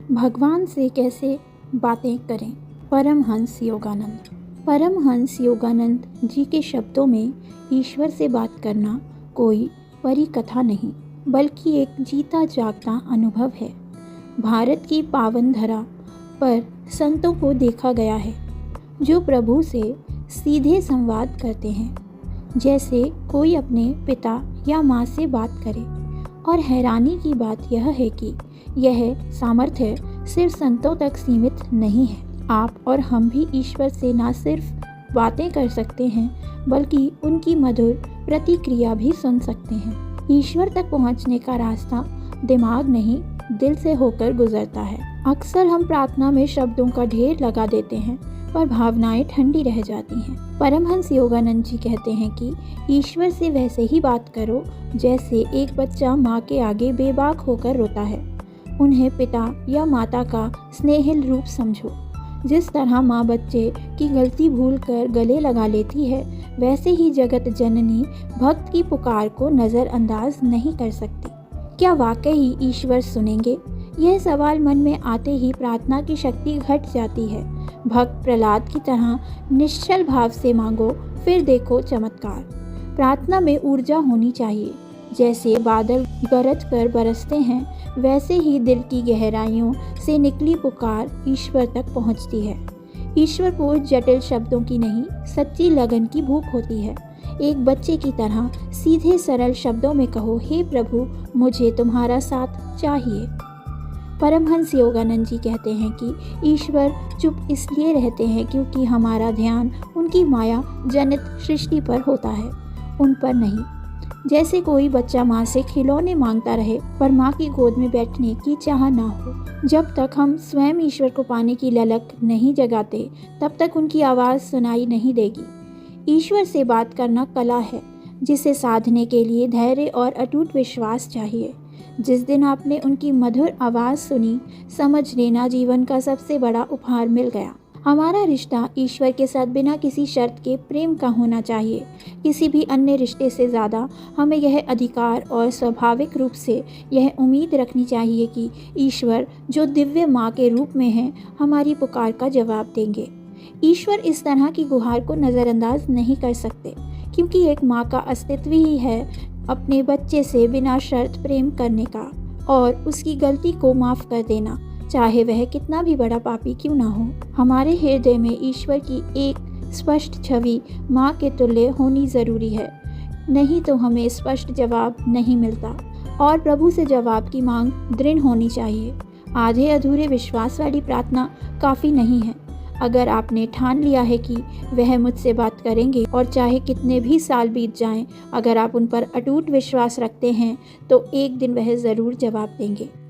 भगवान से कैसे बातें करें। परमहंस योगानंद जी के शब्दों में ईश्वर से बात करना कोई परी कथा नहीं, बल्कि एक जीता जागता अनुभव है। भारत की पावन धरा पर संतों को देखा गया है जो प्रभु से सीधे संवाद करते हैं, जैसे कोई अपने पिता या माँ से बात करे। और हैरानी की बात यह है कि यह सामर्थ्य सिर्फ संतों तक सीमित नहीं है। आप और हम भी ईश्वर से न सिर्फ बातें कर सकते हैं, बल्कि उनकी मधुर प्रतिक्रिया भी सुन सकते हैं। ईश्वर तक पहुंचने का रास्ता दिमाग नहीं, दिल से होकर गुजरता है। अक्सर हम प्रार्थना में शब्दों का ढेर लगा देते हैं, पर भावनाएं ठंडी रह जाती हैं। परमहंस योगानंद जी कहते हैं कि ईश्वर से वैसे ही बात करो जैसे एक बच्चा माँ के आगे बेबाक होकर रोता है। उन्हें पिता या माता का स्नेहिल रूप समझो। जिस तरह माँ बच्चे की गलती भूल कर गले लगा लेती है, वैसे ही जगत जननी भक्त की पुकार को नज़रअंदाज नहीं कर सकती। क्या वाकई ईश्वर सुनेंगे? यह सवाल मन में आते ही प्रार्थना की शक्ति घट जाती है। भक्त प्रहलाद की तरह निश्चल भाव से मांगो, फिर देखो चमत्कार। प्रार्थना में ऊर्जा होनी चाहिए। जैसे बादल गरज कर बरसते हैं, वैसे ही दिल की गहराइयों से निकली पुकार ईश्वर तक पहुंचती है। ईश्वर को जटिल शब्दों की नहीं, सच्ची लगन की भूख होती है। एक बच्चे की तरह सीधे सरल शब्दों में कहो, हे प्रभु, मुझे तुम्हारा साथ चाहिए। परमहंस योगानंद जी कहते हैं कि ईश्वर चुप इसलिए रहते हैं क्योंकि हमारा ध्यान उनकी माया जनित सृष्टि पर होता है, उन पर नहीं। जैसे कोई बच्चा माँ से खिलौने मांगता रहे, पर माँ की गोद में बैठने की चाह ना हो। जब तक हम स्वयं ईश्वर को पाने की ललक नहीं जगाते, तब तक उनकी आवाज़ सुनाई नहीं देगी। ईश्वर से बात करना कला है, जिसे साधने के लिए धैर्य और अटूट विश्वास चाहिए। जिस दिन आपने उनकी मधुर आवाज़ सुनी, समझ लेना जीवन का सबसे बड़ा उपहार मिल गया। हमारा रिश्ता ईश्वर के साथ बिना किसी शर्त के प्रेम का होना चाहिए। किसी भी अन्य रिश्ते से ज़्यादा हमें यह अधिकार और स्वाभाविक रूप से यह उम्मीद रखनी चाहिए कि ईश्वर, जो दिव्य माँ के रूप में हैं, हमारी पुकार का जवाब देंगे। ईश्वर इस तरह की गुहार को नज़रअंदाज नहीं कर सकते, क्योंकि एक माँ का अस्तित्व ही है अपने बच्चे से बिना शर्त प्रेम करने का और उसकी गलती को माफ़ कर देना, चाहे वह कितना भी बड़ा पापी क्यों ना हो। हमारे हृदय में ईश्वर की एक स्पष्ट छवि माँ के तुल्य होनी ज़रूरी है, नहीं तो हमें स्पष्ट जवाब नहीं मिलता। और प्रभु से जवाब की मांग दृढ़ होनी चाहिए। आधे अधूरे विश्वास वाली प्रार्थना काफ़ी नहीं है। अगर आपने ठान लिया है कि वह मुझसे बात करेंगे, और चाहे कितने भी साल बीत जाएं, अगर आप उन पर अटूट विश्वास रखते हैं, तो एक दिन वह ज़रूर जवाब देंगे।